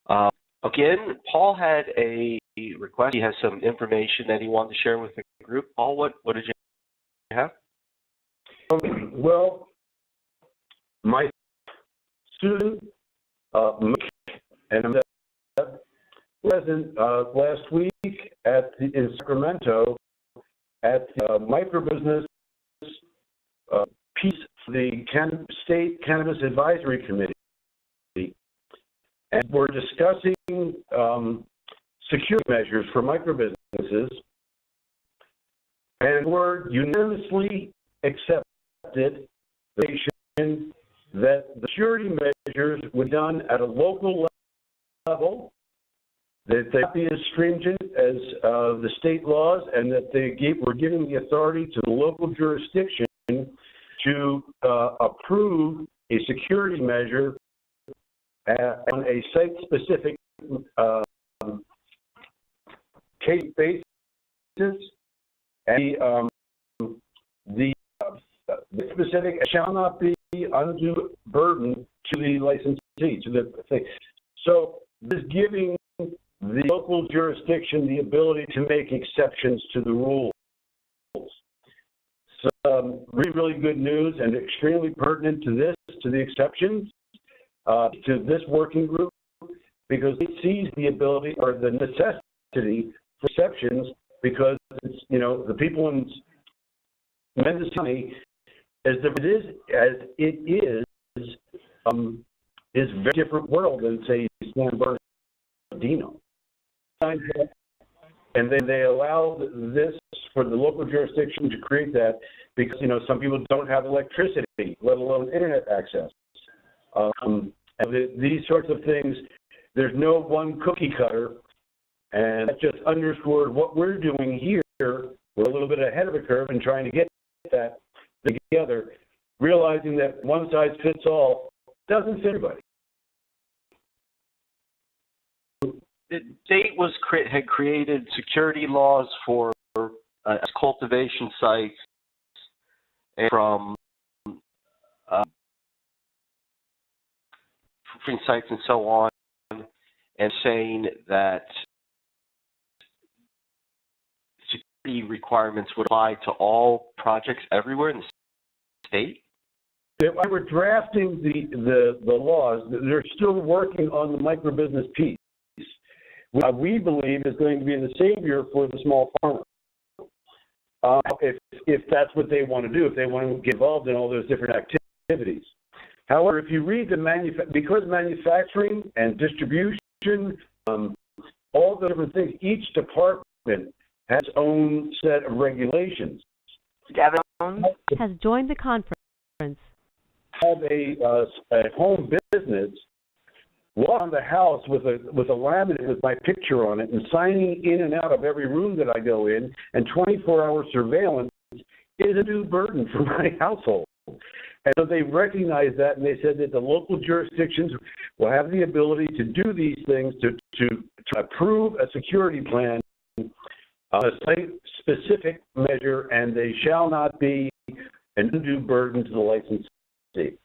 Um, Again, Paul had a request. He has some information that he wanted to share with the group. Paul, what did you have? Well, my student, Mick, and present last week in Sacramento at the microbusiness piece of the State Cannabis Advisory Committee, and we're discussing security measures for microbusinesses, and were unanimously accepted that the security measures were done at a local level, that they not be as stringent as the state laws, and that were giving the authority to the local jurisdiction to approve a security measure on a site-specific case basis, and the specific shall not be undue burden to the licensee, to the thing. So this giving the local jurisdiction the ability to make exceptions to the rules. So really good news and extremely pertinent to the exceptions, to this working group, because it sees the ability or the necessity for exceptions, because it's, the people in Mendocino County, as it is a very different world than, say, San Bernardino. And then they allow this for the local jurisdiction to create that because, some people don't have electricity, let alone internet access. And these sorts of things, there's no one cookie cutter, and that just underscored what we're doing here. We're a little bit ahead of the curve in trying to get that together, realizing that one size fits all doesn't fit everybody. The state had created security laws for cultivation sites and from sites and so on, and saying that security requirements would apply to all projects everywhere in the state? They were drafting the laws. They're still working on the microbusiness piece. We believe is going to be the savior for the small farmer. If that's what they want to do, if they want to get involved in all those different activities. However, if you read because manufacturing and distribution, all the different things, each department has its own set of regulations. Gavin has joined the conference. Have a home business, walk on the house with a laminate with my picture on it and signing in and out of every room that I go in, and 24-hour surveillance is a new burden for my household. And so they recognized that, and they said that the local jurisdictions will have the ability to do these things, to approve a security plan, a site-specific measure, and they shall not be an undue burden to the licensee.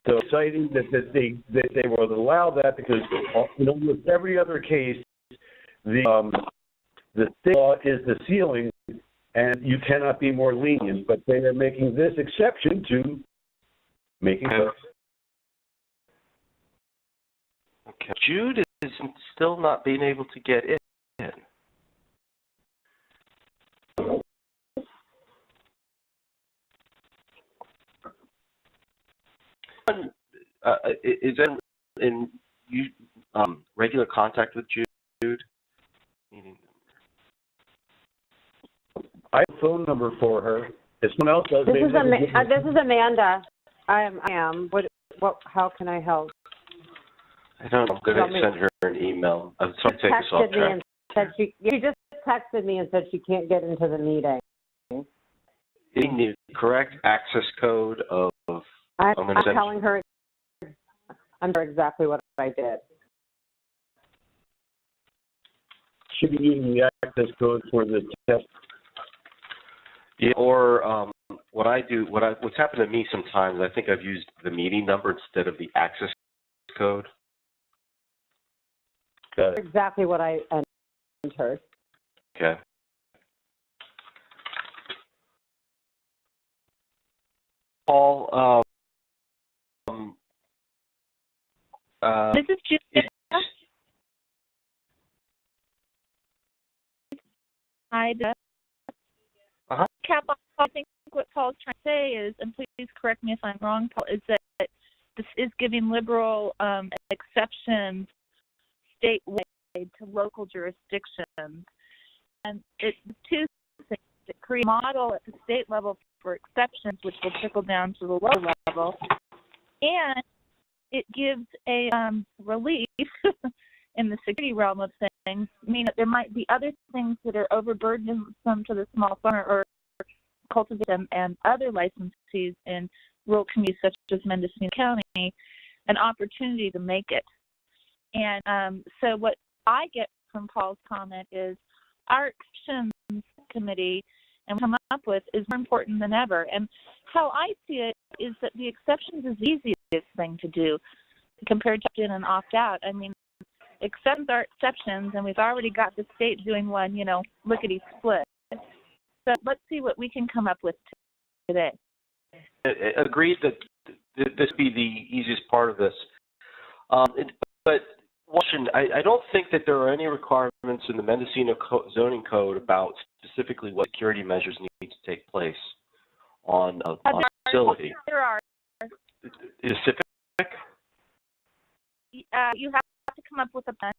So exciting that they will allow that, because in almost every other case, the state law is the ceiling, and you cannot be more lenient. But they are making this exception to making it. Okay. Jude is still not being able to get in. Is there in regular contact with Jude? I have a phone number for her. If someone else does, this is Amanda. I am. How can I help? I don't know. I'm going to send her an email. I'm sorry to take us off track. She just texted me and said she can't get into the meeting. You need the correct access code of. I'm telling her. I'm sure exactly what I did. Should be using the access code for the test. Yeah, or what's happened to me sometimes, I think I've used the meeting number instead of the access code. Got it. exactly what I entered. Okay. Paul, This is Julia. Hi, Uh-huh. Cap, I think what Paul's trying to say is, and please correct me if I'm wrong, Paul, is that this is giving liberal exceptions statewide to local jurisdictions. And it's two things. It creates a model at the state level for exceptions, which will trickle down to the local level. And it gives a relief in the security realm of things, meaning that there might be other things that are overburdensome to the small farmer or cultivator and other licensees in rural communities such as Mendocino County, an opportunity to make it. And so what I get from Paul's comment is our exceptions committee and come up with is more important than ever. And how I see it is that the exceptions is the easiest thing to do compared to opt in and opt out. I mean, exceptions are exceptions, and we've already got the state doing one, lickety split. So let's see what we can come up with today. Agreed that this be the easiest part of this. But Washington, I don't think that there are any requirements in the Mendocino zoning code about specifically what security measures need to take place on a facility. There are. Is specific? You have to come up with a plan,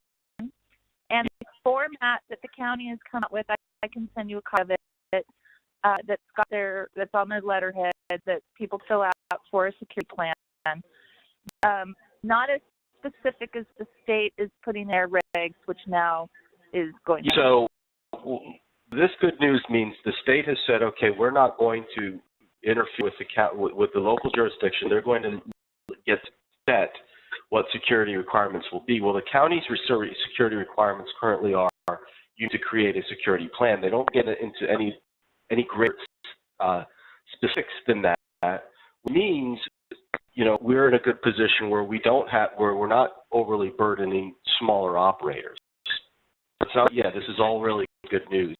and the format that the county has come up with, I can send you a copy of it. That's on their letterhead that people fill out for a security plan. Not as specific as the state is putting their regs, which now is going to. So this good news means the state has said, okay, we're not going to interfere with the local jurisdiction. They're going to get set what security requirements will be. Well, the county's security requirements currently are you need to create a security plan. They don't get into any greater specifics than that. Which means, we're in a good position where we're not overly burdening smaller operators. So this is all really good news.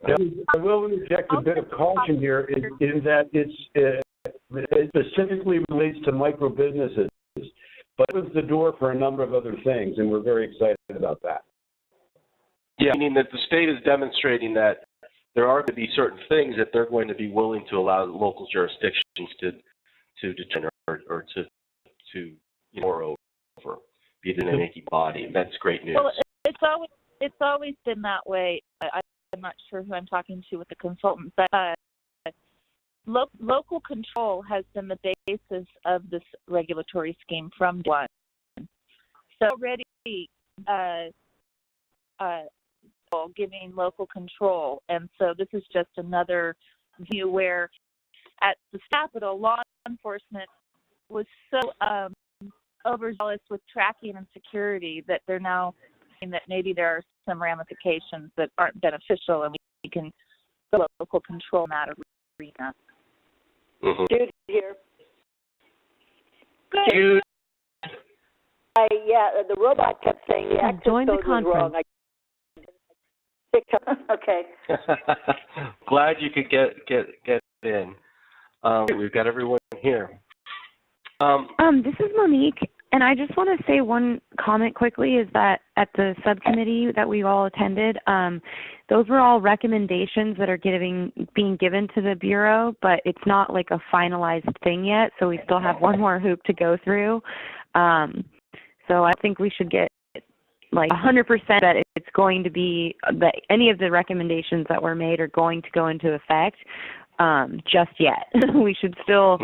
I will inject a bit of caution here in that it specifically relates to micro businesses, but it opens the door for a number of other things, and we're very excited about that. Yeah, meaning that the state is demonstrating that there are going to be certain things that they're going to be willing to allow local jurisdictions to determine or to over, be it in an achy body. That's great news. Well, it's always been that way. I'm not sure who I'm talking to with the consultant, but local control has been the basis of this regulatory scheme from day one. So already giving local control, and so this is just another view where at the Capitol, law enforcement was so overzealous with tracking and security that they're now saying that maybe there are some ramifications that aren't beneficial, and we can go local control in that arena. Mm-hmm. Jude here. Good. Jude. The robot kept saying the access Join the code was wrong. Okay. Glad you could get in. We've got everyone here. This is Monique, and I just want to say one comment quickly is that at the subcommittee that we all attended, those were all recommendations that are being given to the Bureau, but it's not like a finalized thing yet, so we still have one more hoop to go through. So I think we should get like 100% that it's going to be, that any of the recommendations that were made are going to go into effect just yet. We should still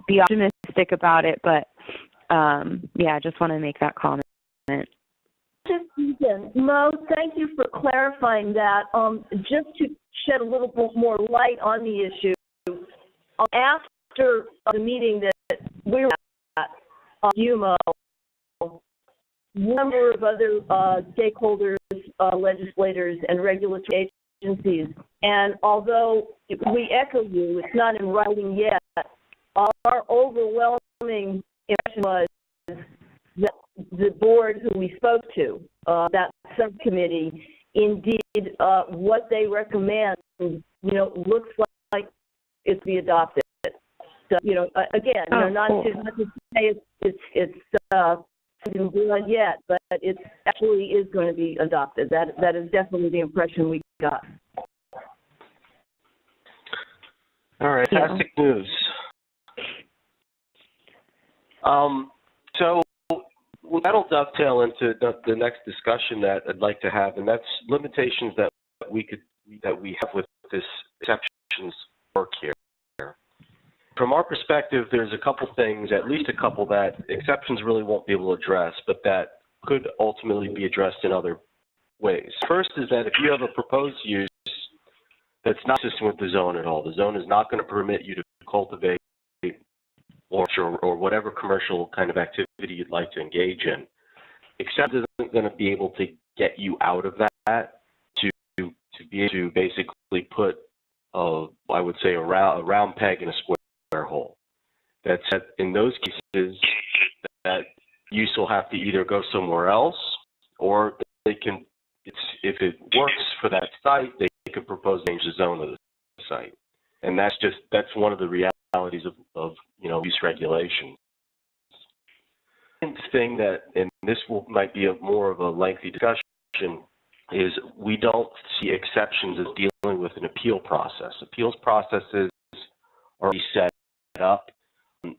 be optimistic about it, but I just want to make that comment. Mo, thank you for clarifying that. Just to shed a little bit more light on the issue, after the meeting that we were at, UMO, a number of other stakeholders, legislators, and regulatory agencies, and although we echo you, it's not in writing yet, our overwhelming impression was that the board who we spoke to, that subcommittee, indeed, what they recommend, looks like it's be adopted. So, again, not to say it's isn't done yet, but it actually is going to be adopted. That is definitely the impression we got. All right, fantastic news. So that'll dovetail into the next discussion that I'd like to have, and that's limitations that we have with this exceptions work here. From our perspective, there's a couple things, at least a couple, that exceptions really won't be able to address, but that could ultimately be addressed in other ways. First is that if you have a proposed use that's not consistent with the zone at all, the zone is not going to permit you to cultivate or whatever commercial kind of activity you'd like to engage in, except isn't going to be able to get you out of that to be able to basically put, I would say, a round peg in a square hole. That's in those cases that use will have to either go somewhere else, or they can, if it works for that site, they could propose to change the zone of the site. And that's one of the realities of use regulation. The thing that, and this might be more of a lengthy discussion, is we don't see exceptions as dealing with an appeal process. Appeals processes are already set up.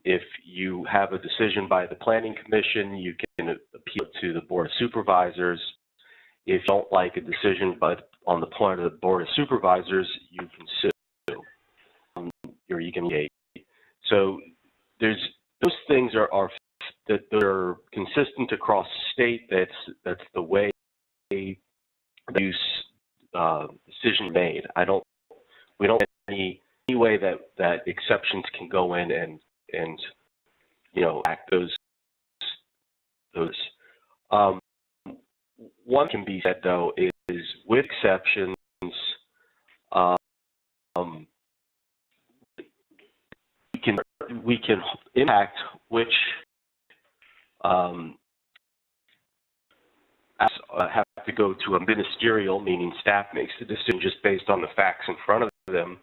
If you have a decision by the Planning Commission, you can appeal to the Board of Supervisors. If you don't like a decision on the part of the Board of Supervisors, you can sue, or you can engage. So those things are consistent across the state. That's the way the use decision made. We don't have any way that exceptions can go in and act those. One can be said though is with exceptions, we can impact which have to go to a ministerial, meaning staff makes the decision just based on the facts in front of them,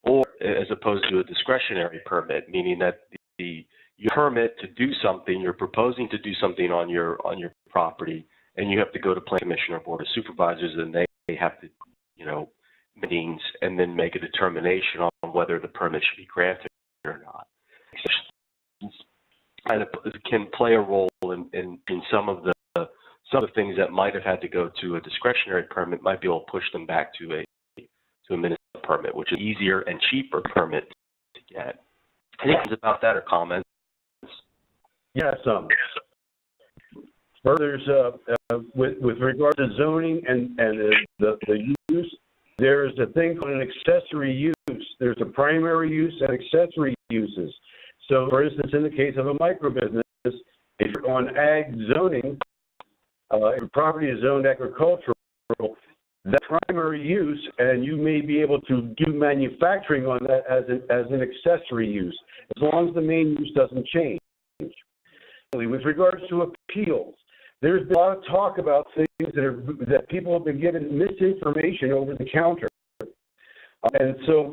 or as opposed to a discretionary permit, meaning that you permit to do something, you're proposing to do something on your property, and you have to go to Planning Commission or Board of Supervisors, and they have to, meetings, and then make a determination on whether the permit should be granted or not. And it can play a role in some of the things that might have had to go to a discretionary permit, might be able to push them back to a municipal permit, which is easier and cheaper permit to get. Any things about that or comments? Yes. Further, with regard to zoning and the use, there's a thing called an accessory use. There's a primary use and accessory uses. So, for instance, in the case of a microbusiness, if you're on ag zoning, if your property is zoned agricultural, that primary use, and you may be able to do manufacturing on that as an accessory use, as long as the main use doesn't change. With regards to appeals, there's been a lot of talk about things that people have been given misinformation over the counter. And so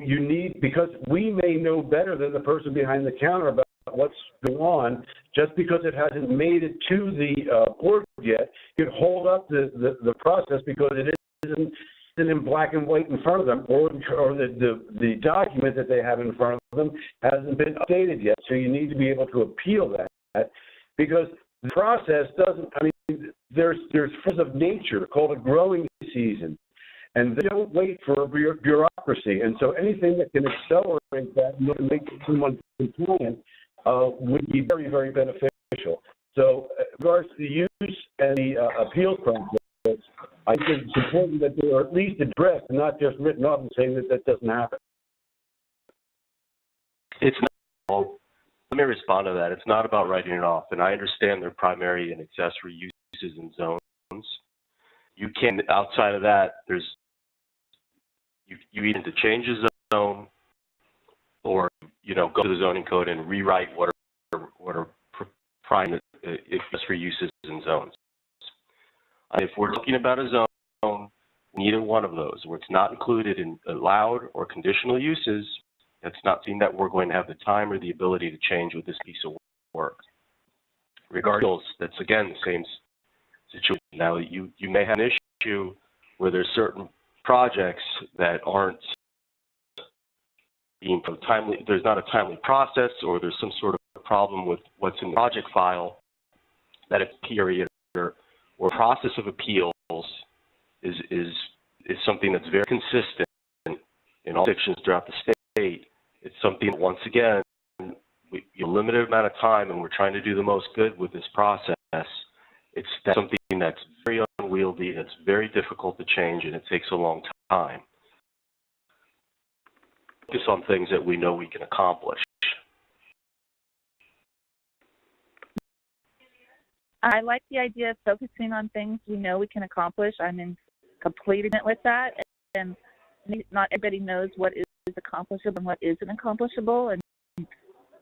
because we may know better than the person behind the counter about what's going on, just because it hasn't made it to the board yet, you could hold up the process because it isn't in black and white in front of them, or the document that they have in front of them hasn't been updated yet. So you need to be able to appeal that, because the process doesn't, there's forces of nature called a growing season, and they don't wait for bureaucracy. And so anything that can accelerate that and make someone compliant would be very, very beneficial. So in regards to the use and the appeals process, I think it's important that they are at least addressed and not just written off and saying that doesn't happen. It's not. Let me respond to that. It's not about writing it off, and I understand their primary and accessory uses and zones. You can, outside of that, you either to change the zone, or go to the zoning code and rewrite what are prime it's for uses and zones. If we're looking about a zone, neither one of those, where it's not included in allowed or conditional uses, that's not something that we're going to have the time or the ability to change with this piece of work. Regardless, that's again the same situation. Now, you may have an issue where there's certain projects that aren't being timely, there's not a timely process, or there's some sort of problem with what's in the project file, that a period or process of appeals is something that's very consistent in all jurisdictions throughout the state. It's something that, once again, we have a limited amount of time and we're trying to do the most good with this process. That's something that's very unwieldy, that's very difficult to change, and it takes a long time. Focus on things that we know we can accomplish. I like the idea of focusing on things we know we can accomplish. I'm in complete agreement with that. And not everybody knows what is accomplishable and what isn't accomplishable, and,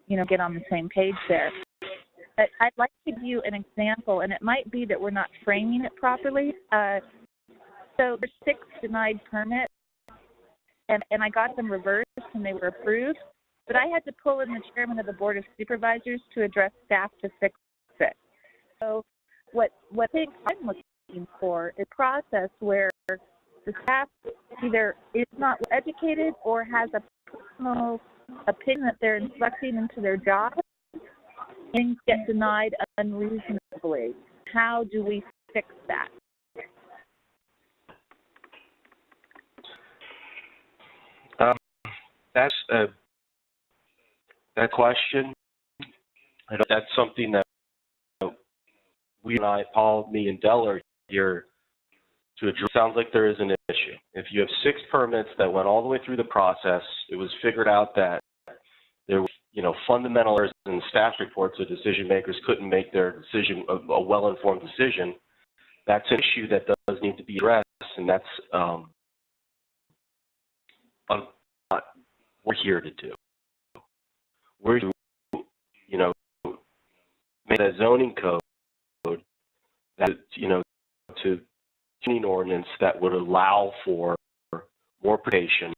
you know, get on the same page there. But I'd like to give you an example, and it might be that we're not framing it properly. So there's 6 denied permits, and I got them reversed and they were approved, but I had to pull in the chairman of the Board of Supervisors to address staff to fix it. So what I think I'm looking for is a process where the staff either is not educated or has a personal opinion that they're inflecting into their job, things get denied unreasonably. How do we fix that? That's that question. That's something that we and I, Paul, me, and Del are here to address. Sounds like there is an issue. If you have 6 permits that went all the way through the process, it was figured out that there were, fundamental errors in the staff reports, so decision makers couldn't make their decision, a well-informed decision. That's an issue that does need to be addressed, and that's what we're here to do. We're to, make that zoning code that, to an ordinance that would allow for more predation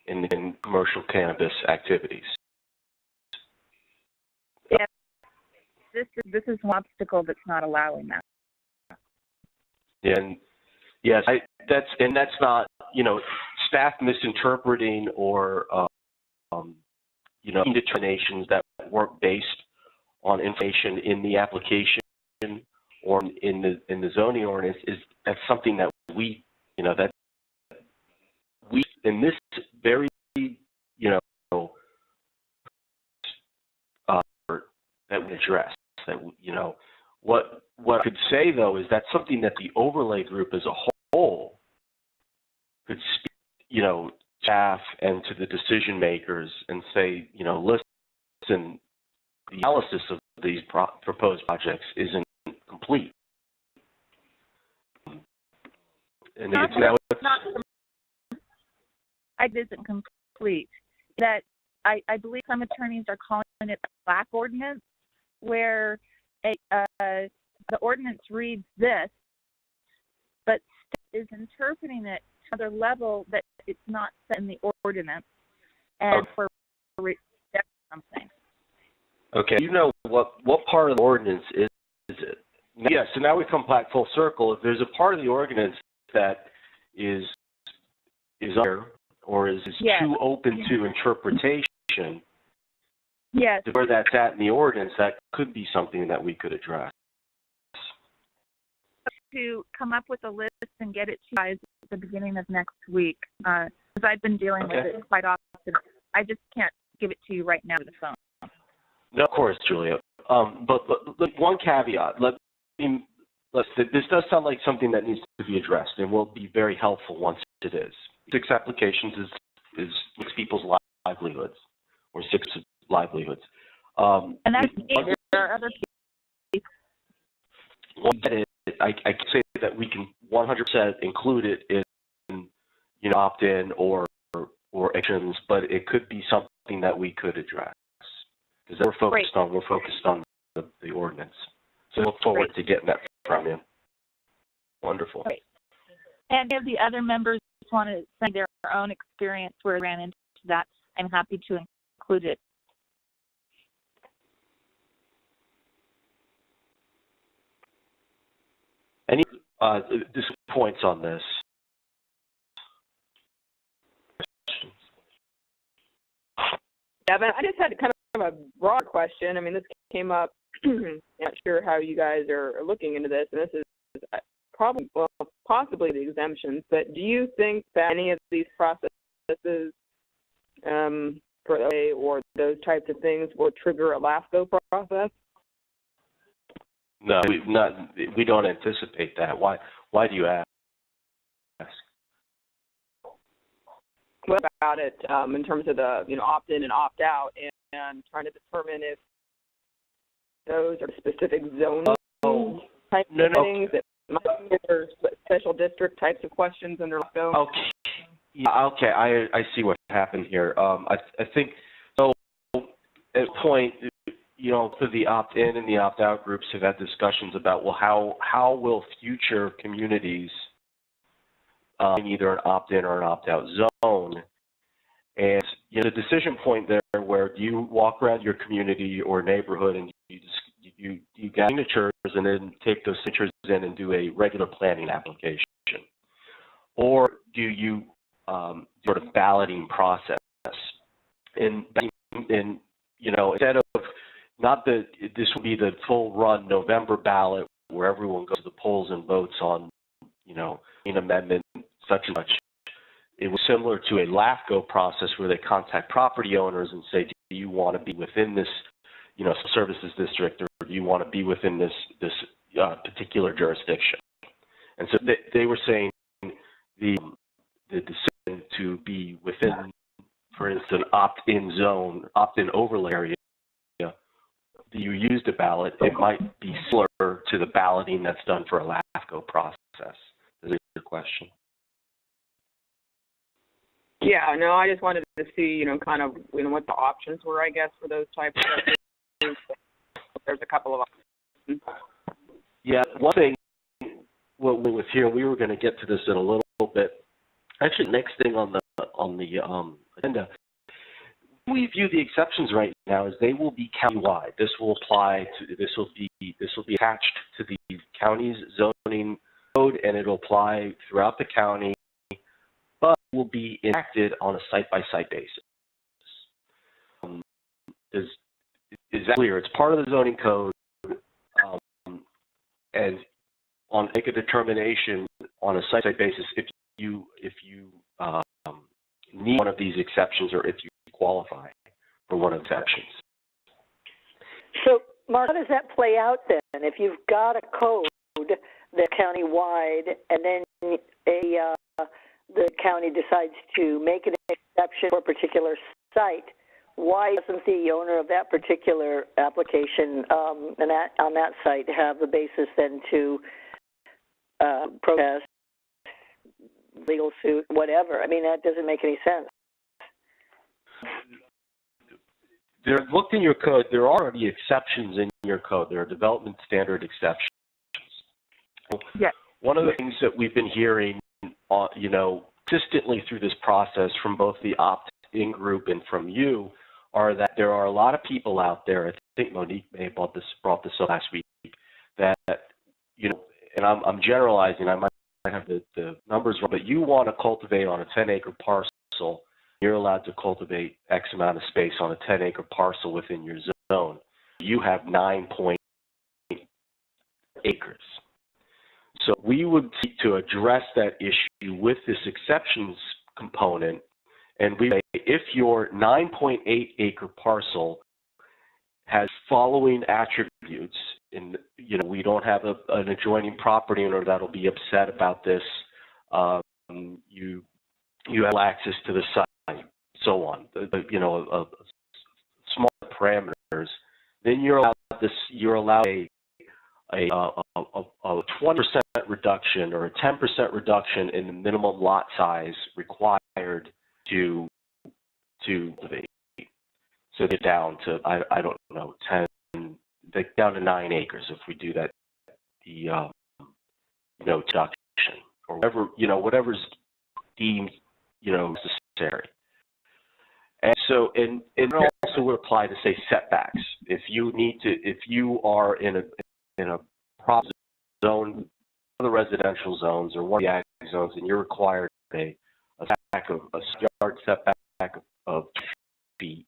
in commercial cannabis activities. Yeah, this is one obstacle that's not allowing that. And yes, that's not, staff misinterpreting or determinations that weren't based on information in the application or in the zoning ordinance. That's something that we in this very that we address. That what I could say though is that's something that the overlay group as a whole could speak, staff and to the decision makers and say, listen, the analysis of these proposed projects isn't complete. And it isn't complete. That I believe some attorneys are calling it a black ordinance, where the ordinance reads this, but is interpreting it to another level that it's not set in the ordinance, and for something. Okay. What part of the ordinance is it? Yes. So now we come back full circle. If there's a part of the ordinance that is under or is too open to interpretation, where that's at in the ordinance, that could be something that we could address. To come up with a list and get it to you guys at the beginning of next week, because I've been dealing with it quite often. I just can't give it to you right now over the phone. No, of course, Julia. But one caveat. This does sound like something that needs to be addressed and will be very helpful once it is. 6 applications is 6 people's livelihoods, or 6 livelihoods. And that's there are other people. One that is, I can say that we can 100% include it in, opt-in or actions, but it could be something that we could address. Because we're focused on the ordinance. So I look forward to getting that from you. Wonderful. Great. And if the other members want to send their own experience where they ran into that, I'm happy to include it. Any points on this? Devin, I just had kind of a broad question. I mean, this came up. I'm not sure how you guys are looking into this, and this is probably, well, possibly the exemptions, but do you think that any of these processes for LA or those types of things will trigger a LAFCO process? No, we don't anticipate that. Why do you ask? What about it in terms of the opt-in and opt-out and trying to determine if those are specific zone type of things that might be or special district types of questions under LAFCO? Okay. Yeah, okay, I see what happened here. I think so. At a point, for the opt-in and the opt-out groups have had discussions about, well, how will future communities either an opt-in or an opt-out zone? And the decision point there, where you walk around your community or neighborhood and you get signatures and then take those signatures in and do a regular planning application, or do you sort of balloting process? And instead of this will be the full run November ballot where everyone goes to the polls and votes on, an amendment such and such. It was similar to a LAFCO process where they contact property owners and say, do you want to be within this, services district, or do you want to be within this particular jurisdiction? And so they were saying the decision to be within, for instance, opt-in zone, opt-in overlay area, you used a ballot, it might be similar to the balloting that's done for a LAFCO process. Is that your question? Yeah, no, I just wanted to see, kind of, what the options were, I guess, for those types of things. There's a couple of options. Yeah, one thing, what we was here, we were going to get to this in a little bit. Actually, next thing on the agenda, we view the exceptions right now as they will be countywide. This will be attached to the county's zoning code, and it'll apply throughout the county, but will be enacted on a site-by-site basis. Is that clear? It's part of the zoning code, and make a determination on a site-by-site basis if you need one of these exceptions or if you qualify for one of the exceptions. So, Mark, how does that play out then? If you've got a code that's countywide, and then the county decides to make an exception for a particular site, why doesn't the owner of that particular application on that site have the basis then to protest, legal suit, whatever? I mean, that doesn't make any sense. Looked in your code, there are already exceptions in your code. There are development standard exceptions. Yes. One of the things that we've been hearing, consistently through this process from both the opt-in group and from you, are that there are a lot of people out there, I think Monique may have brought this up last week, that, and I'm generalizing, I might have the numbers wrong, but you want to cultivate on a 10-acre parcel. You're allowed to cultivate X amount of space on a 10-acre parcel within your zone. You have 9.8 acres. So we would seek to address that issue with this exceptions component, and we say if your 9.8 acre parcel has following attributes, and we don't have an adjoining property owner that'll be upset about this, you have access to the site, so on, small parameters, then you're allowed a 20% reduction or a 10% reduction in the minimum lot size required to cultivate. So get down to, I don't know, 10 like down to 9 acres if we do that, deduction or whatever, whatever's deemed, necessary. And so, and it also would apply to say setbacks. If you are in a prop zone, one of the residential zones or one of the ag zones, and you're required a yard setback of 2 feet,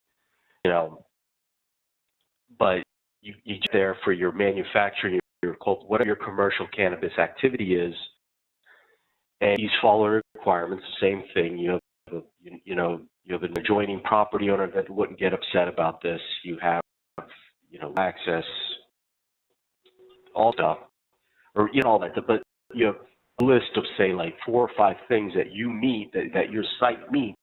but you get there for your manufacturing, whatever your commercial cannabis activity is, and these follow requirements. Same thing. You have an adjoining property owner that wouldn't get upset about this. You have, access, all stuff, or all that. But you have a list of say like 4 or 5 things that you meet, that your site meets.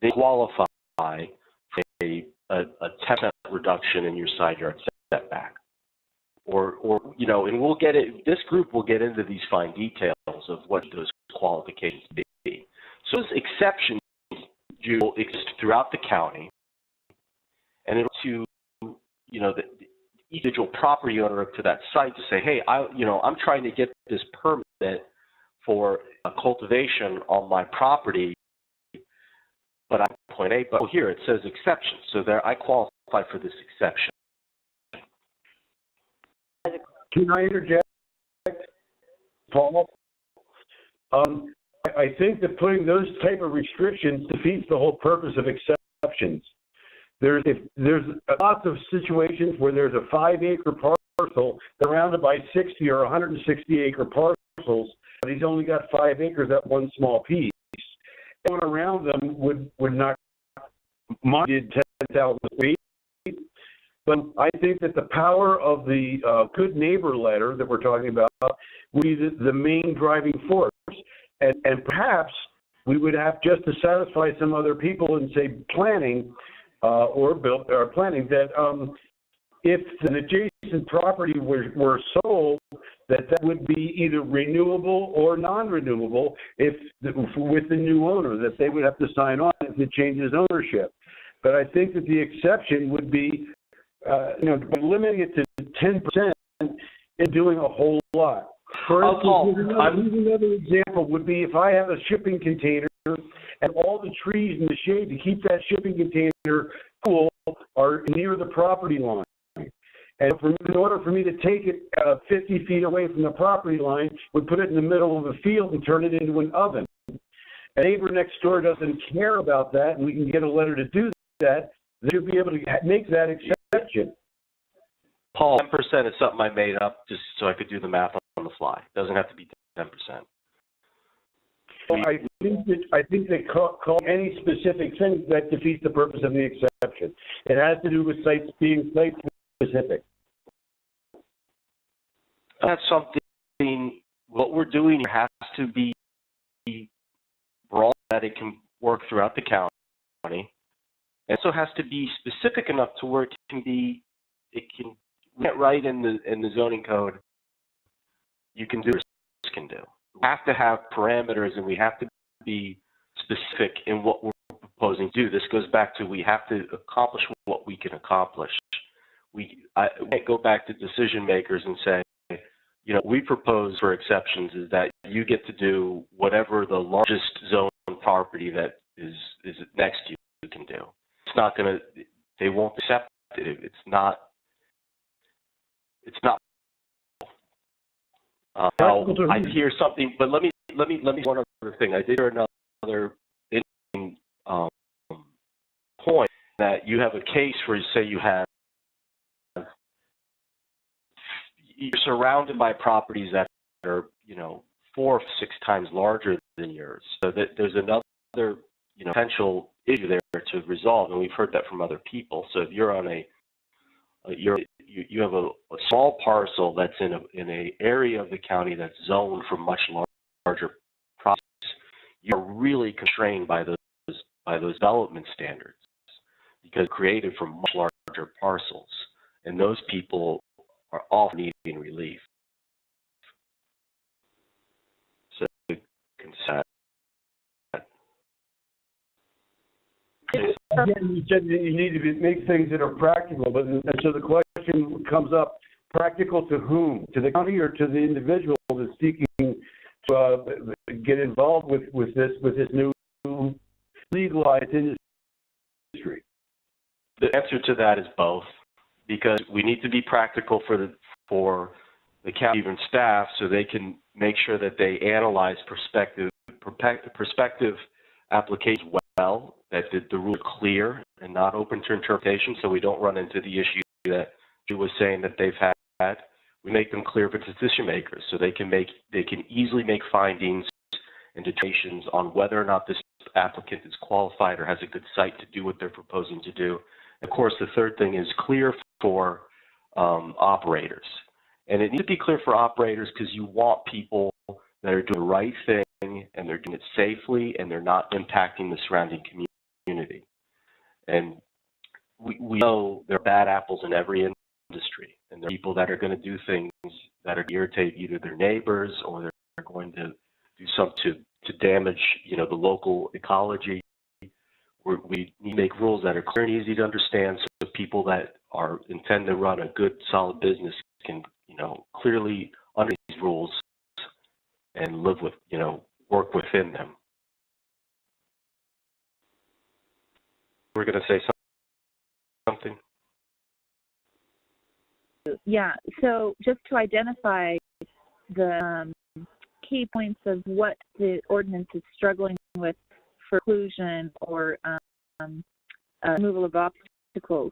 They qualify for a 10% reduction in your side yard setback. Or and we'll get it. This group will get into these fine details of what those qualifications be. So those exceptions will exist throughout the county, and it'll to the individual property owner up to that site to say, hey, I'm trying to get this permit for a cultivation on my property, but I'm point A. But here it says exception, so there I qualify for this exception. Can I interject, Paul? I think that putting those type of restrictions defeats the whole purpose of exceptions. There's lots of situations where there's a 5-acre parcel surrounded by 60 or 160-acre parcels, but he's only got 5 acres at one small piece. Everyone around them would not mind 10,000 feet. But I think that the power of the good neighbor letter that we're talking about would be the main driving force. And perhaps we would have just to satisfy some other people and say planning or planning that if an adjacent property were sold, that would be either renewable or non-renewable with the new owner, that they would have to sign on if it changes ownership. But I think that the exception would be limiting it to 10% and doing a whole lot. For instance, another example would be if I have a shipping container and all the trees in the shade to keep that shipping container cool are near the property line. And in order for me to take it 50 feet away from the property line, would put it in the middle of a field and turn it into an oven. A neighbor next door doesn't care about that, and we can get a letter to do that. They should be able to make that exception. Paul, 10% is something I made up just so I could do the math on the fly. It doesn't have to be 10%. Well, I think that call any specific thing that defeats the purpose of the exception. It has to do with sites being site specific. That's something. What we're doing here has to be broad that it can work throughout the county. It also has to be specific enough to where it can get right in the zoning code. You can do what this can do. We have to have parameters, and we have to be specific in what we're proposing to do. This goes back to we have to accomplish what we can accomplish. We can't go back to decision makers and say, we propose for exceptions is that you get to do whatever the largest zone property that is next to you can do. It's not going to, they won't accept it. It's not. I hear something, but let me one other thing. I did hear another interesting point that you have a case where you say you're surrounded by properties that are 4 or 6 times larger than yours. So that there's another potential issue there to resolve, and we've heard that from other people. So if you're on you have a small parcel that's in a area of the county that's zoned for much larger projects, you're really constrained by those development standards because created for much larger parcels, and those people are often needing relief. So consent. again, you said that you need to make things that are practical, but and so the question comes up: practical to whom? To the county or to the individual that's seeking to get involved with this new legalized industry? The answer to that is both, because we need to be practical for the county and staff so they can make sure that they analyze prospective applications well, that the rules are clear and not open to interpretation, so we don't run into the issue that Drew was saying that they've had. We make them clear for decision makers so they can easily make findings and determinations on whether or not this applicant is qualified or has a good site to do what they're proposing to do. Of course, the third thing is clear for operators. And it needs to be clear for operators because you want people that are doing the right thing and they're doing it safely and they're not impacting the surrounding community. And we know there are bad apples in every industry, and there are people that are going to do things that are going to irritate either their neighbors or they're going to do something to damage, the local ecology. We need to make rules that are clear and easy to understand so people that intend to run a good, solid business can, clearly under these rules and live with, work within them. We're going to say something? Yeah, so just to identify the key points of what the ordinance is struggling with for inclusion or removal of obstacles.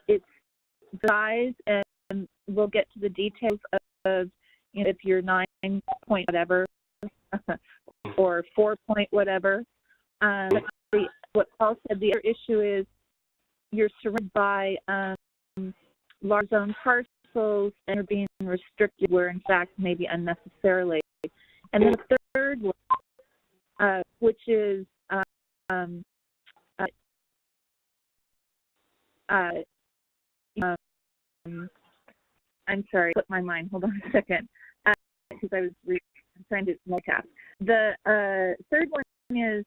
It's size, and we'll get to the details of if you're 9 point whatever or 4 point whatever. What Paul said, the other issue is you're surrounded by large zone parcels and you're being restricted where in fact maybe unnecessarily. And then the third one, which is I'm sorry, put my mind. Hold on a second, because I'm trying to multitask. The third one is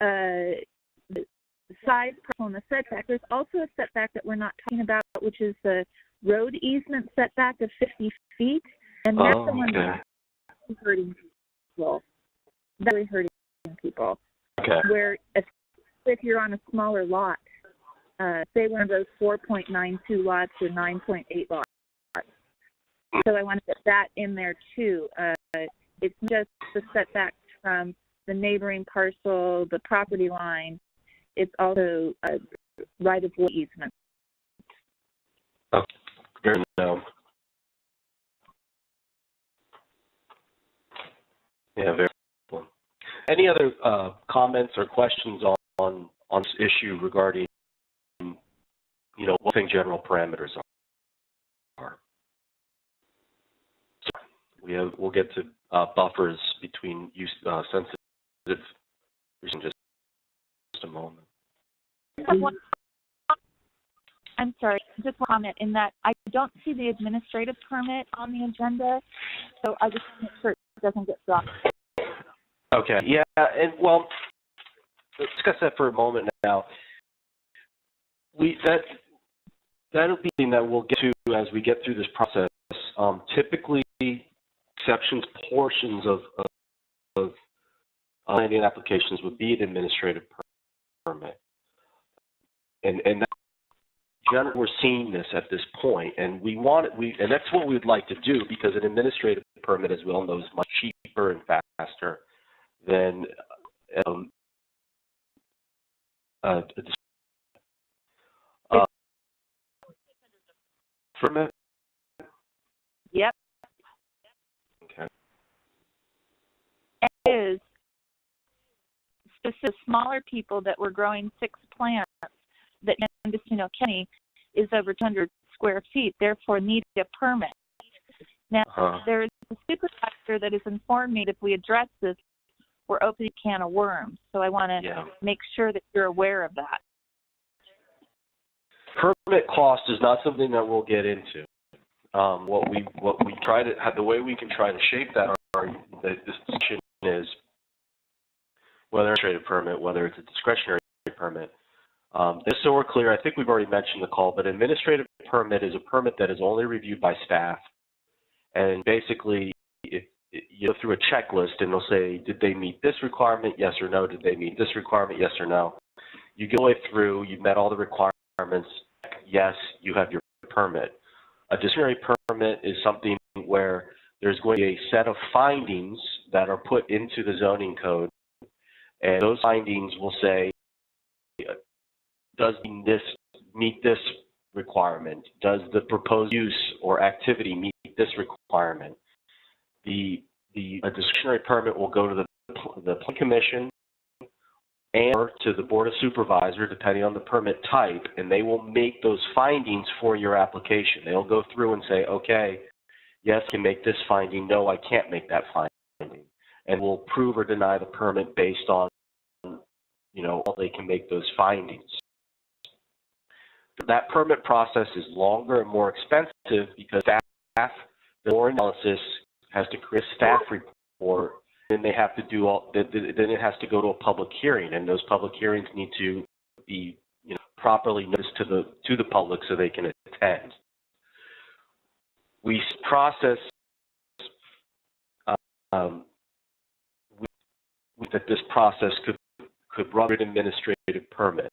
the size parcel and the setback. There's also a setback that we're not talking about, which is the road easement setback of 50 feet, and that's the one that's hurting people. Very hurting people. Okay. Where if you're on a smaller lot, say one of those 4.92 lots or 9.8 lots. So I want to put that in there too. It's just the setback from the neighboring parcel, the property line. It's also a right-of-way easement. Oh, very no. Yeah, very cool. Any other comments or questions on this issue regarding, what general parameters are? So we'll get to buffers between sensitive in just a moment. I'm sorry, just a comment in that I don't see the administrative permit on the agenda, so I just want to make sure it doesn't get dropped. Okay, yeah, and well, let's discuss that for a moment now. That'll be something that we'll get to as we get through this process. Typically, exceptions portions of landing applications would be an administrative permit, and generally we're seeing this at this point, and and that's what we'd like to do, because an administrative permit, as we all know, is much cheaper and faster than permit. Yep. Okay. It is specific smaller people that were growing 6 plants that Mendocino County is over 200 square feet, therefore need a permit. Now, there is a supervisor that has informed me that if we address this, we're opening a can of worms. So I want to make sure that you're aware of that. Permit cost is not something that we'll get into. What we try to, the way we can try to shape that this discussion is, whether it's a administrative permit, whether it's a discretionary permit. Just so we're clear, I think we've already mentioned the call, but administrative permit is a permit that is only reviewed by staff. And basically, you go through a checklist and they'll say, did they meet this requirement, yes or no? Did they meet this requirement, yes or no? You go through, you've met all the requirements, yes, you have your permit. A discretionary permit is something where there's going to be a set of findings that are put into the zoning code, and those findings will say, does this meet this requirement? Does the proposed use or activity meet this requirement? A discretionary permit will go to the Planning Commission or to the Board of Supervisors, depending on the permit type, and they will make those findings for your application. They'll go through and say, okay, yes, I can make this finding. No, I can't make that finding. And we'll approve or deny the permit based on, how they can make those findings. That permit process is longer and more expensive because staff, the more analysis, has to create a staff report. Then they have to do then it has to go to a public hearing, and those public hearings need to be properly noticed to the public so they can attend. We process that this process could run an administrative permit.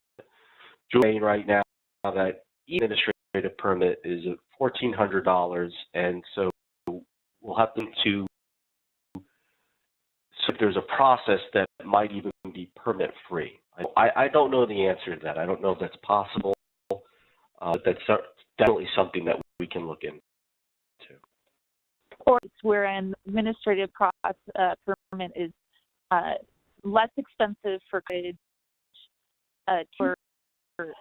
Joining right now that administrative permit is $1,400, and so we'll have to. So there's a process that might even be permit free. I don't know the answer to that. I don't know if that's possible. That's definitely something that we can look into. Or it's where an administrative permit is less expensive for for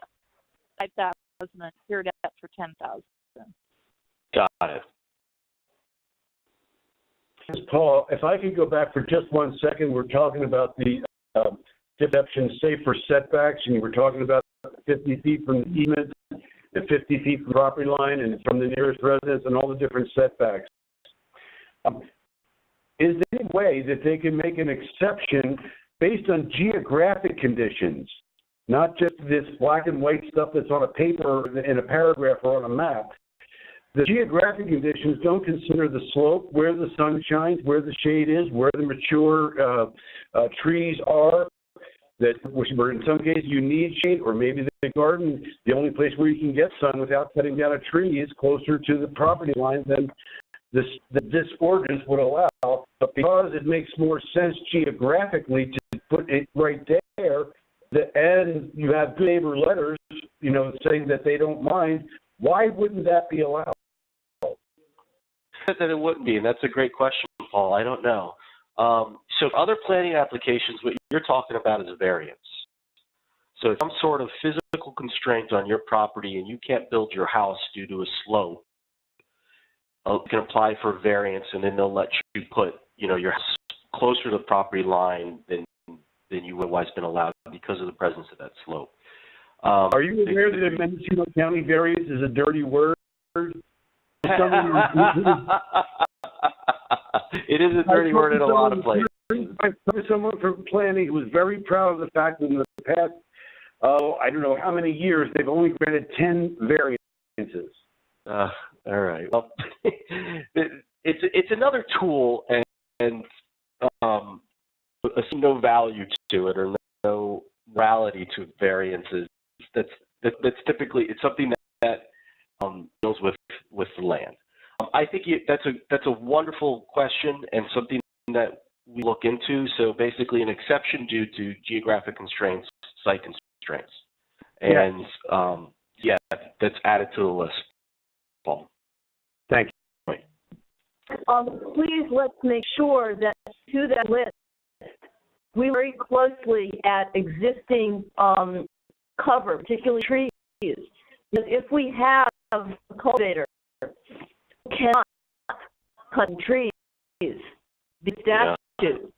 5,000 and clear debt for 10,000. Got it. Paul, if I could go back for just 1 second, we're talking about the exception safe for setbacks, and you were talking about 50 feet from the easement, and 50 feet from the property line, and from the nearest residence, and all the different setbacks. Is there any way that they can make an exception based on geographic conditions, not just this black and white stuff that's on a paper in a paragraph or on a map? The geographic conditions don't consider the slope, where the sun shines, where the shade is, where the mature trees are, where in some cases you need shade, or maybe the garden, the only place where you can get sun without cutting down a tree is closer to the property line than this ordinance would allow. But because it makes more sense geographically to put it right there, and you have good neighbor letters, saying that they don't mind, why wouldn't that be allowed? That it wouldn't be, and that's a great question, Paul. I don't know. So other planning applications, what you're talking about is a variance. So if some sort of physical constraint on your property and you can't build your house due to a slope, you can apply for variance, and then they'll let you put, your house closer to the property line than you would otherwise been allowed because of the presence of that slope. Are you aware that Mendocino County variance is a dirty word? It is a dirty word in a lot of places. Someone from planning who was very proud of the fact that in the past, I don't know how many years, they've only granted 10 variances. All right. Well, it's another tool, and no value to it or no morality to variances. That's typically, it's something that deals with the land. I think that's a wonderful question and something that we look into. So basically, an exception due to geographic constraints, site constraints, and that's added to the list. Paul, thank you. Please let's make sure that to that list we look very closely at existing cover, particularly trees. Because if we have a cultivator who cannot cut trees, the statute,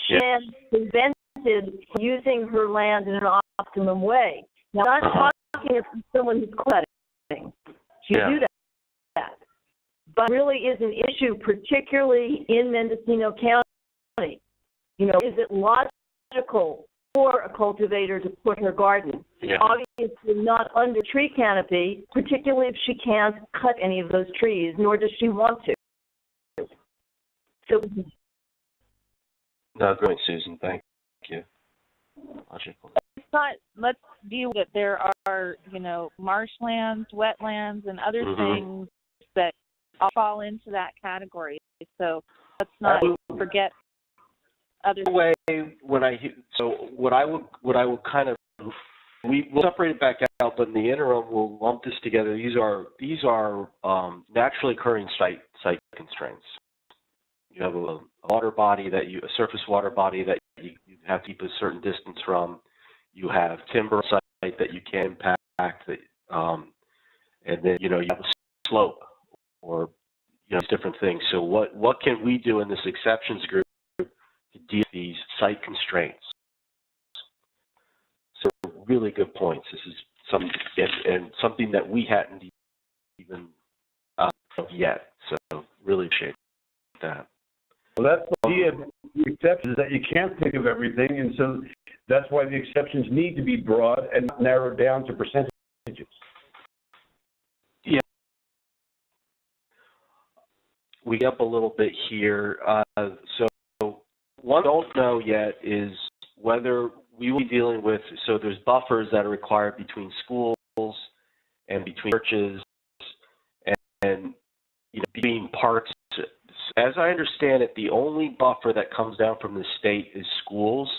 she is prevented from using her land in an optimum way. Now, I'm not talking about someone who's cutting. You do that. But it really is an issue, particularly in Mendocino County. Is it logical theoretical for a cultivator to put her garden. Yeah. Obviously not under tree canopy, particularly if she can't cut any of those trees, nor does she want to. So, No, great, Susan. Thank you. Logical. Let's view that there are, marshlands, wetlands, and other things that all fall into that category. So let's not forget other way what I would kind of we'll separate it back out, but in the interim we'll lump this together. These are naturally occurring site constraints. You have a water body a surface water body that you have to keep a certain distance from. You have timber site that you can impact, and then you have a slope or different things. So what can we do in this exceptions group to deal with these site constraints? So really good points. This is something that we hadn't even yet. So really appreciate that. Well, that's the idea of the exceptions, that you can't think of everything, and so that's why the exceptions need to be broad and not narrowed down to percentages. Yeah. We get up a little bit here. So one I don't know yet is whether we will be dealing with, so there's buffers that are required between schools and between churches and between parks. As I understand it, the only buffer that comes down from the state is schools.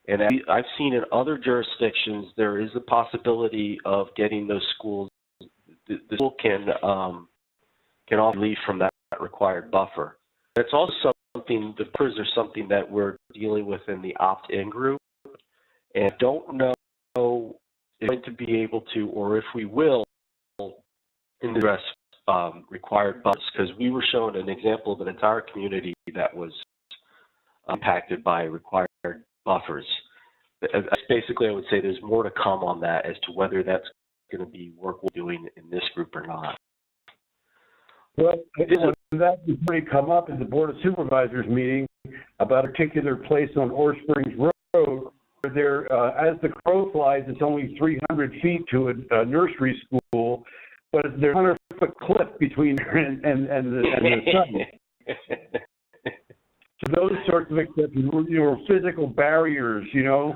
And I've seen in other jurisdictions, there is a possibility of getting those schools. The school can offer relief from that required buffer. It's also something, the buffers are something that we're dealing with in the opt-in group. And don't know if we're going to be able to, or if we will, address required buffers, because we were shown an example of an entire community that was impacted by required buffers. Basically, I would say there's more to come on that as to whether that's going to be work we're doing in this group or not. Well, that has already come up at the Board of Supervisors meeting about a particular place on Ore Springs Road where there, as the crow flies, it's only 300 feet to a nursery school, but there's a 100-foot cliff between there and the sun. So those sorts of exceptions were physical barriers, so,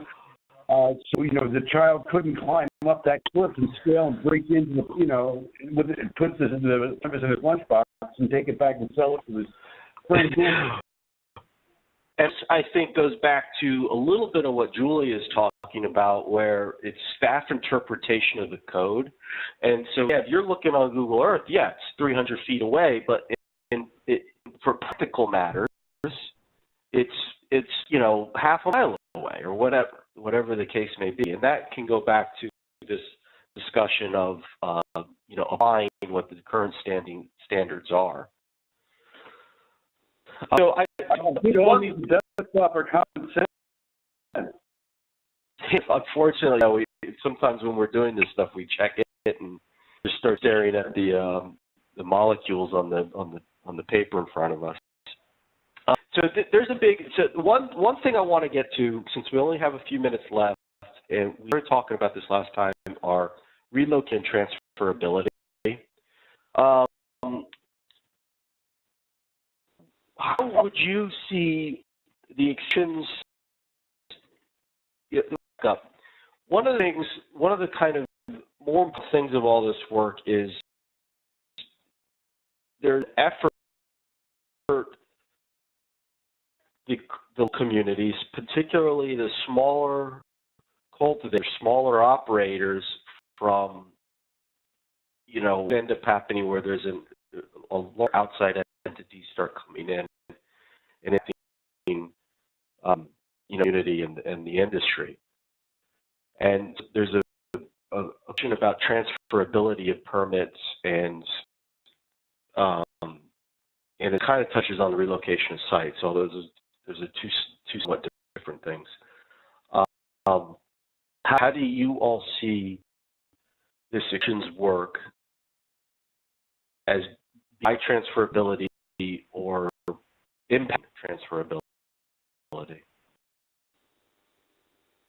the child couldn't climb up that cliff and scale and break into it puts this in his lunchbox and take it back and sell it to his friends. And I think goes back to a little bit of what Julie is talking about, where it's staff interpretation of the code. And so, if you're looking on Google Earth, it's 300 feet away, but for practical matters, it's half a mile away or whatever the case may be. And that can go back to this discussion of applying what the current standards are. So we all need to develop our common sense. Unfortunately, sometimes when we're doing this stuff, we check it and just start staring at the molecules on the paper in front of us. There's one thing I want to get to, since we only have a few minutes left, and we were talking about this last time, are relocate and transferability. How would you see the exceptions? One of the kind of more important things of all this work is there's effort the communities, particularly the smaller cultivators, smaller operators, from end up happening where there's a lot of outside entities start coming in and affecting unity and the industry. And there's a question about transferability of permits, and it kind of touches on the relocation of sites, although there's two somewhat different things. How do you all see the sections work as by transferability or impact transferability?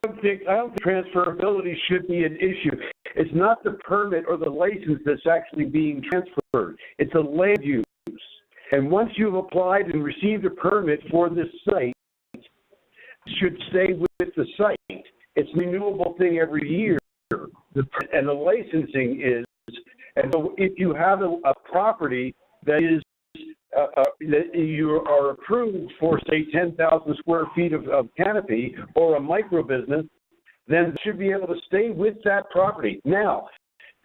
don't think transferability should be an issue. It's not the permit or the license that's actually being transferred. It's a land use. And once you've applied and received a permit for this site, it should stay with the site. It's a renewable thing every year. And the licensing is, and so if you have a property that is that you are approved for, say, 10,000 square feet of canopy or a micro business, then you should be able to stay with that property. Now,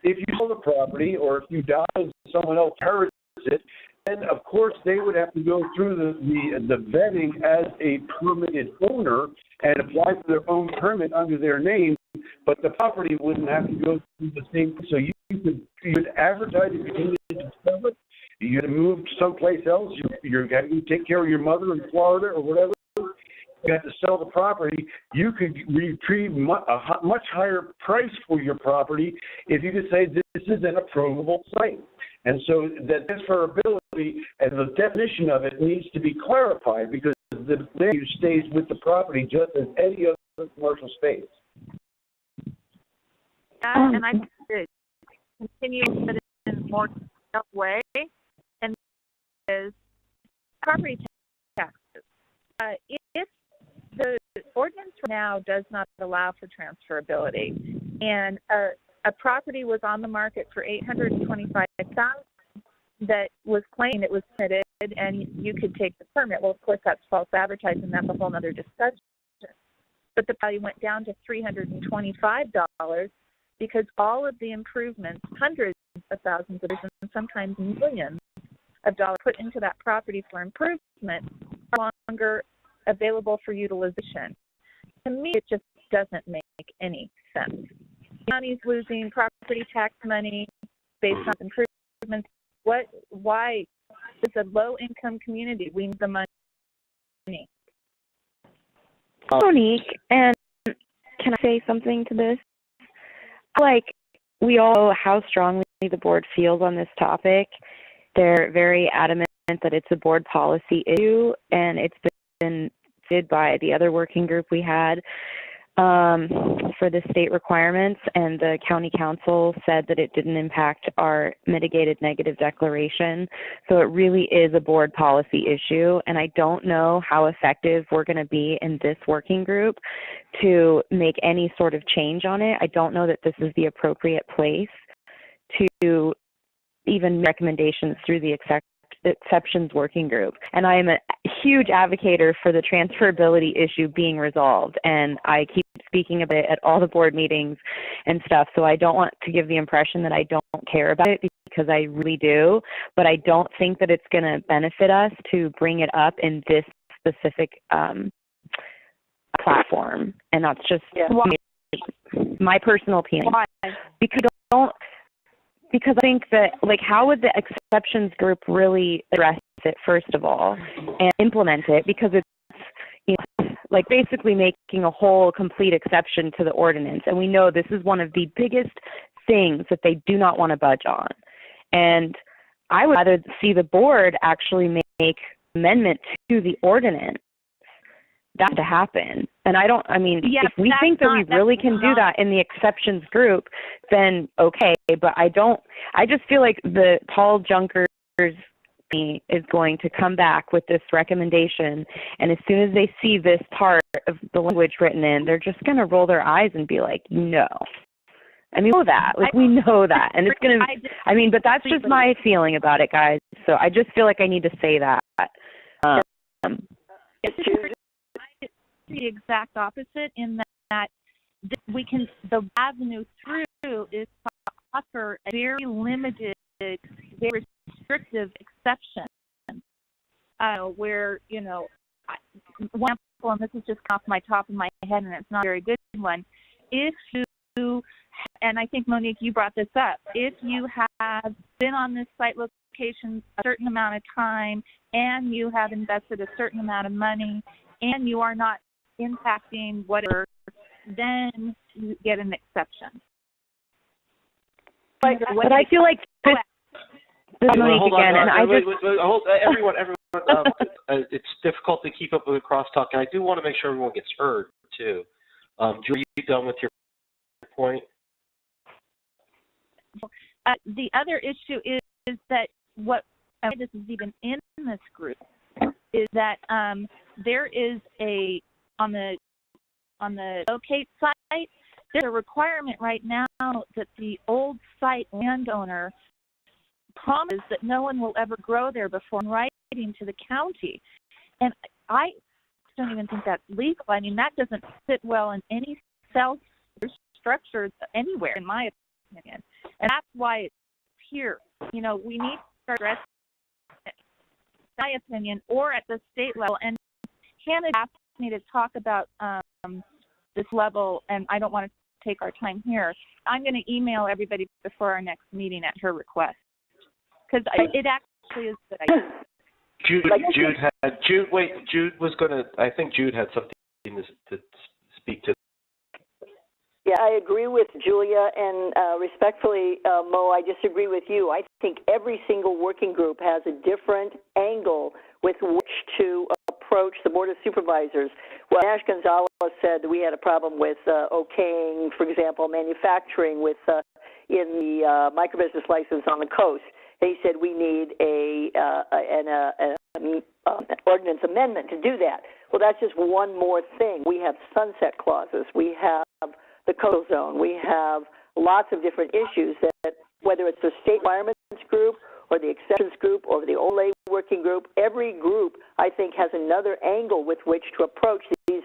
if you sell the property or if you die and someone else inherits it, then of course they would have to go through the vetting as a permitted owner and apply for their own permit under their name, but the property wouldn't have to go through the same. So you could advertise if you needed to sell it. You move someplace else. You take care of your mother in Florida or whatever. You have to sell the property. You could retrieve a much higher price for your property if you could say this is an approvable site. And so the transferability and the definition of it needs to be clarified because the land use stays with the property just as any other commercial space. And I could continue with it in a more detailed way, and is property taxes. If the ordinance now does not allow for transferability, and a property was on the market for $825,000 that was claimed it was permitted, and you could take the permit. Well, of course, that's false advertising. That's a whole other discussion. But the value went down to $325 because all of the improvements, hundreds of thousands of dollars, and sometimes millions of dollars put into that property for improvement are no longer available for utilization. To me, it just doesn't make any sense. The county's losing property tax money based on improvements. Why? It's a low-income community. We need the money. Monique, and can I say something to this? We all know how strongly the board feels on this topic. They're very adamant that it's a board policy issue, and it's been did by the other working group we had for the state requirements, and the county council said that it didn't impact our mitigated negative declaration. So it really is a board policy issue, and I don't know how effective we're going to be in this working group to make any sort of change on it. I don't know that this is the appropriate place to even make recommendations through the exceptions working group. And I am a huge advocate for the transferability issue being resolved, and I keep speaking about it at all the board meetings and stuff, so I don't want to give the impression that I don't care about it, because I really do, but I don't think that it's going to benefit us to bring it up in this specific platform. And that's just my personal opinion. Why? Because I think that, how would the exceptions group really address it, first of all, and implement it? Because it's, basically making a whole complete exception to the ordinance. And we know this is one of the biggest things that they do not want to budge on. And I would rather see the board actually make amendment to the ordinance. That to happen. And if we think that we really can do that in the exceptions group, then okay, but I just feel like the Paul Junkers is going to come back with this recommendation, and as soon as they see this part of the language written in, they're just going to roll their eyes and be like, no. We know that. We know that. And it's going to, but that's just my feeling about it, guys. So I just feel like I need to say that. The exact opposite, in that the avenue through is to offer a very limited, very restrictive exception, where, one example, and this is just off my top of my head, and it's not a very good one, if you, and I think, Monique, you brought this up, if you have been on this site location a certain amount of time, and you have invested a certain amount of money, and you are not impacting whatever, then you get an exception. But I feel like this is Monique again, and everyone, it's difficult to keep up with the crosstalk, and I do want to make sure everyone gets heard too. Julie, are you done with your point? The other issue is that this is even in this group is that there is on the locate site, there's a requirement right now that the old site landowner promises that no one will ever grow there before writing to the county. And I don't even think that's legal. I mean, that doesn't fit well in any cell structure anywhere, in my opinion. And that's why it's here. You know, we need to address, in my opinion, or at the state level. And Hannah asked me to talk about this level, and I don't want to take our time here. I'm going to email everybody before our next meeting at her request, because it actually is a good idea. Jude was going to, I think Jude had something to speak to. Yeah, I agree with Julia, and respectfully, Mo, I disagree with you. I think every single working group has a different angle with which to approach the Board of Supervisors. Well, Nash Gonzalez said that we had a problem with okaying, for example, manufacturing in the microbusiness license on the coast. They said we need an ordinance amendment to do that. Well, that's just one more thing. We have sunset clauses. We have the coastal zone. We have lots of different issues that, whether it's the state environments group or the exceptions group or the OLA working group, every group, I think, has another angle with which to approach these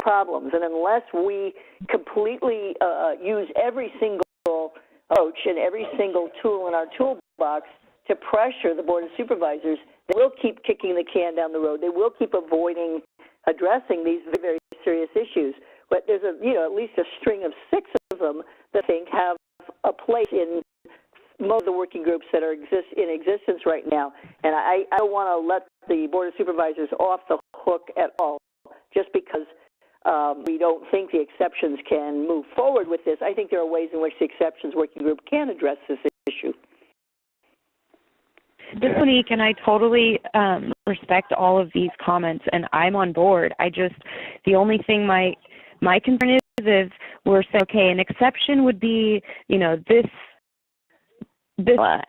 problems. And unless we completely use every single approach and every single tool in our toolbox to pressure the Board of Supervisors, they will keep kicking the can down the road. They will keep avoiding addressing these very, very serious issues. But there's at least a string of 6 of them that I think have a place in most of the working groups that are in existence right now. And I don't want to let the Board of Supervisors off the hook at all just because we don't think the exceptions can move forward with this. I think there are ways in which the exceptions working group can address this issue. This is Monique, and I totally respect all of these comments, and I'm on board. The only thing my concern is if we're saying, okay, an exception would be, this,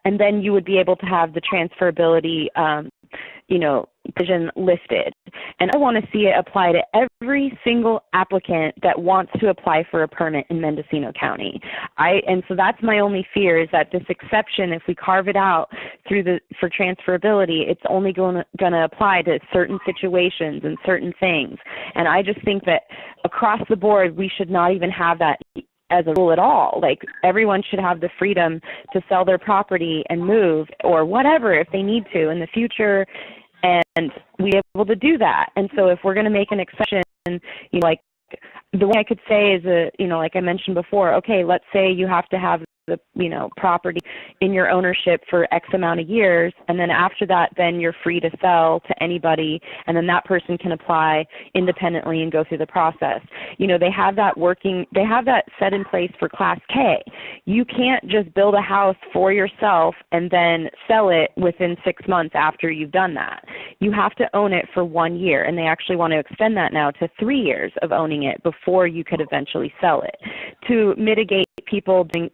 and then you would be able to have the transferability, provision lifted. And I want to see it apply to every single applicant that wants to apply for a permit in Mendocino County. And so that's my only fear, is that this exception, if we carve it out for transferability, it's only going to apply to certain situations and certain things. And I just think that across the board, we should not even have that as a rule at all. Like, everyone should have the freedom to sell their property and move or whatever if they need to in the future, and we are able to do that. And so if we're going to make an exception, like the way I could say is, like I mentioned before, okay, let's say you have to have the, property in your ownership for X amount of years, and then after that, then you're free to sell to anybody, and then that person can apply independently and go through the process. They have that set in place for Class K. You can't just build a house for yourself and then sell it within 6 months after you've done that. You have to own it for 1 year, and they actually want to extend that now to 3 years of owning it before you could eventually sell it, to mitigate people doing,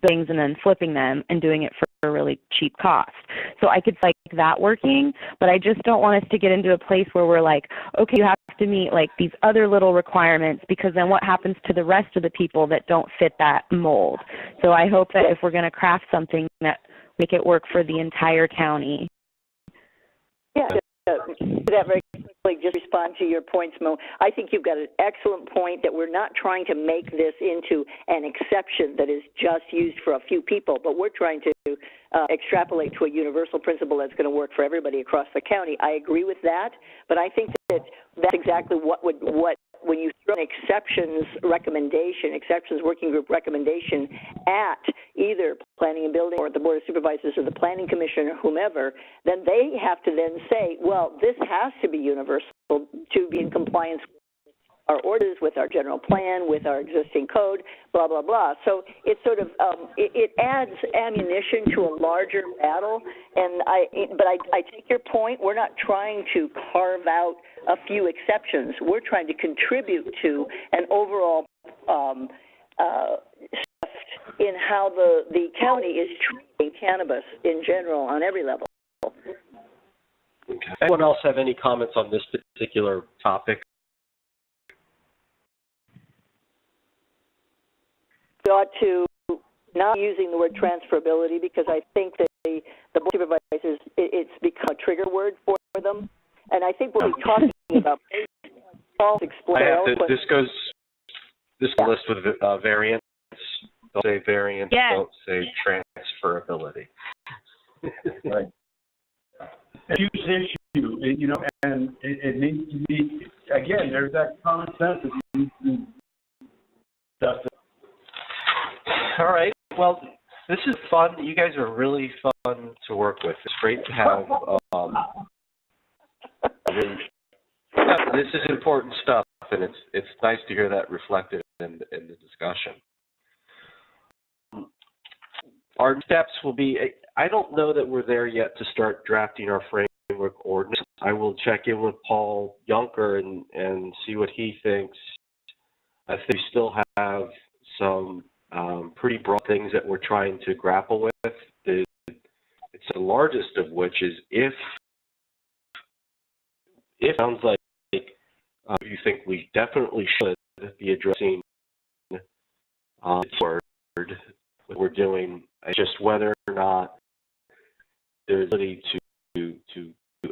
things and then flipping them and doing it for a really cheap cost. So I could like that working, but I just don't want us to get into a place where we're like, okay, you have to meet like these other little requirements, because then what happens to the rest of the people that don't fit that mold? So I hope that if we're going to craft something, that make it work for the entire county. Yeah, that very quickly, just respond to your points, Mo. I think you've got an excellent point that we're not trying to make this into an exception that is just used for a few people, but we're trying to extrapolate to a universal principle that's going to work for everybody across the county. I agree with that, but I think that that's exactly what when you throw an exceptions working group recommendation at either planning and building or the Board of Supervisors or the Planning Commission or whomever, then they have to then say, well, this has to be universal to be in compliance our orders, with our general plan, with our existing code, blah, blah, blah. So it's sort of, it adds ammunition to a larger battle. And but I take your point. We're not trying to carve out a few exceptions. We're trying to contribute to an overall shift in how the county is treating cannabis in general on every level. Okay. Anyone else have any comments on this particular topic? We ought to not using the word transferability, because I think that the board of supervisors, it's become a trigger word for them. And I think what we're talking about, Paul explained. This goes list with variants. Don't say variants. Yes. Don't say transferability. Right. Huge issue, you know, and it needs to be, again, there's that common sense that needs to be dusted. All right. Well, this is fun. You guys are really fun to work with. It's great to have. This is important stuff, and it's nice to hear that reflected in the discussion. Our steps will be. I don't know that we're there yet to start drafting our framework ordinance. I will check in with Paul Junker and see what he thinks. I think we still have some pretty broad things that we're trying to grapple with. It's the largest of which is if it sounds like you think we definitely should be addressing what we're doing, just whether or not there's ability to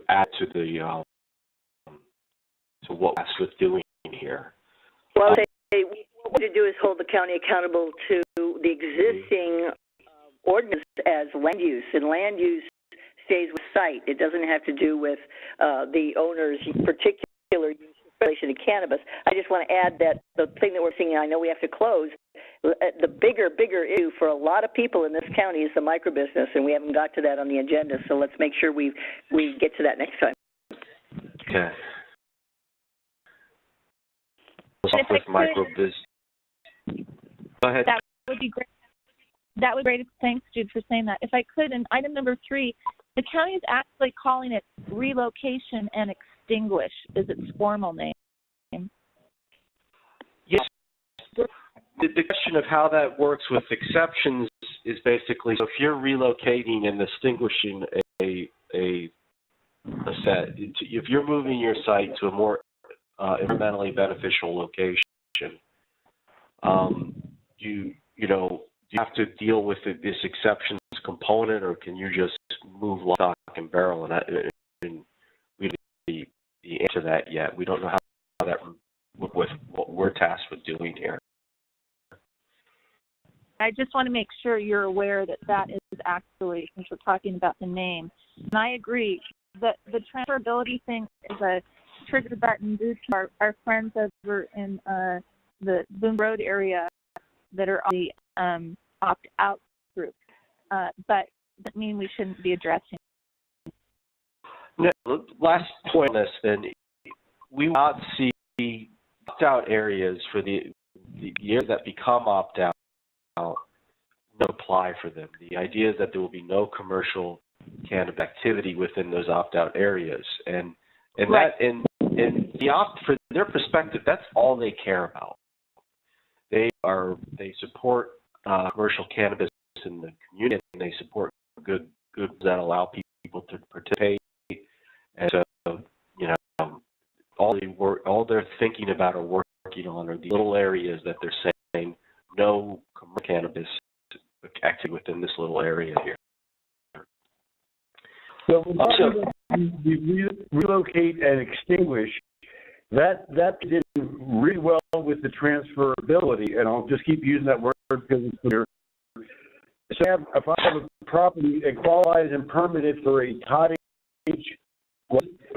add to the to what we're doing here. Well, what we're going to do is hold the county accountable to the existing ordinance as land use, and land use stays with site. It doesn't have to do with the owner's particular use in relation to cannabis. I just want to add that the thing that we're seeing, I know we have to close, the bigger issue for a lot of people in this county is the microbusiness, and we haven't got to that on the agenda, so let's make sure we get to that next time. Okay. With microbusiness. Go ahead. That would be great. That would be great. Thanks, Jude, for saying that. If I could, in item number 3, the county is actually calling it relocation and extinguish is its formal name. Yes. The question of how that works with exceptions is basically, so if you're relocating and extinguishing a set, if you're moving your site to a more environmentally beneficial location, do you have to deal with this exceptions component, or can you just move lock and barrel? And we don't know the answer to that yet. We don't know how that with what we're tasked with doing here. I just want to make sure you're aware that that is actually, since we're talking about the name, and I agree that the transferability thing is a trigger button due to our friends over in the Boone Road area that are on the opt-out group, but that mean we shouldn't be addressing. No, last point on this, then, we will not see opt-out areas for the areas that become opt-out. No apply for them. The idea is that there will be no commercial cannabis activity within those opt-out areas, and right. that and the from their perspective, that's all they care about. They support commercial cannabis in the community, and they support goods that allow people to participate. And so, all they're thinking about or working on are the little areas that they're saying no commercial cannabis activity within this little area here. So we relocate and extinguish. That did really well with the transferability, and I'll just keep using that word because it's clear. So if I have a property and qualifies and permitted for a cottage,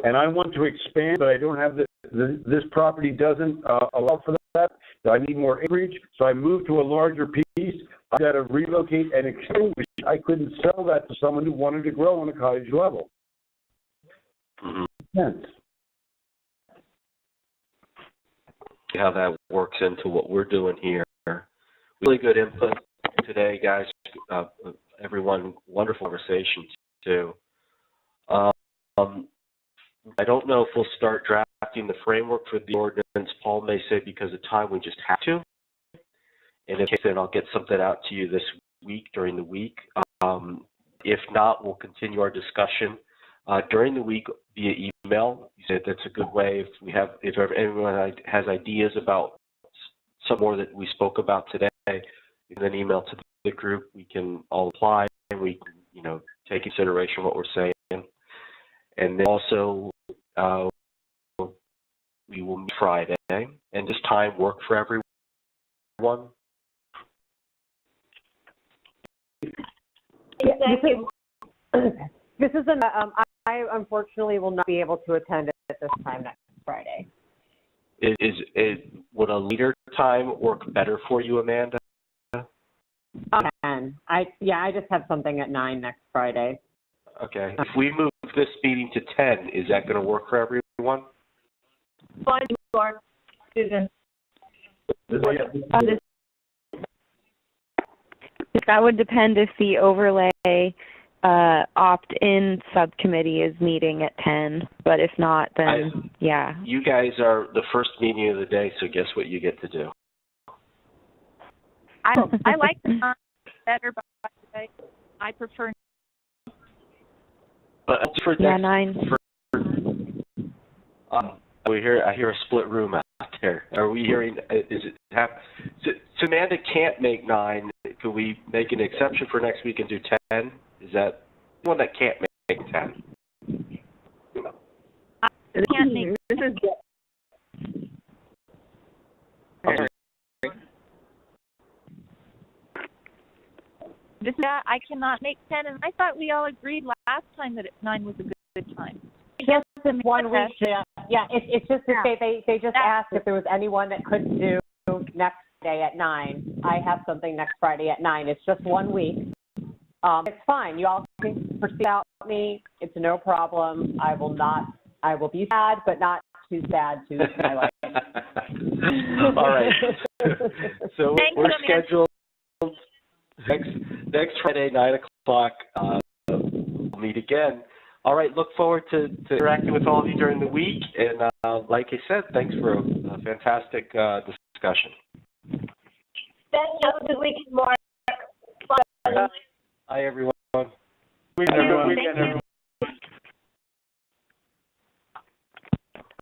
and I want to expand, but I don't have this property doesn't allow for that. So I need more acreage, so I move to a larger piece. I've got to relocate and extinguish. I couldn't sell that to someone who wanted to grow on a cottage level. Mm-hmm. Hence. see how that works into what we're doing here. Really good input today, guys. Everyone, wonderful conversation too. I don't know if we'll start drafting the framework for the ordinance. Paul may say because of time we just have to. And if then I'll get something out to you this week, during the week. If not, we'll continue our discussion during the week via email. You said that's a good way. If anyone has ideas about some more that we spoke about today, you can then email to the group. We can all apply and we can, take consideration what we're saying. And then also, we will meet Friday. And does time work for everyone? This is I unfortunately will not be able to attend at this time next Friday. Would a later time work better for you, Amanda? 10. I just have something at 9 next Friday. Okay. If we move this meeting to 10, is that going to work for everyone? Fine, Mark. Susan. That would depend if the overlay opt-in subcommittee is meeting at 10, but if not, then yeah. You guys are the first meeting of the day, so guess what you get to do? I like the time better, by the way. I prefer. But for yeah, next, 9. I hear a split room out there. Are we hearing? So Amanda can't make 9. Could we make an exception for next week and do 10? Is that one that can't make 10? I can't make. This is. I cannot make 10, and I thought we all agreed last time that 9 was a good time. Just in 1 week. Yeah, it's just that they just asked if there was anyone that couldn't do next day at 9. I have something next Friday at 9. It's just 1 week. It's fine. You all can proceed without me. It's no problem. I will be sad, but not too sad to my life. All right. So we're Amanda. scheduled next Friday, 9 o'clock. We'll meet again. All right. Look forward to interacting with all of you during the week. And like I said, thanks for a fantastic discussion. Thank you. Have a good weekend, Mark. Bye. Hi, everyone. Thank you.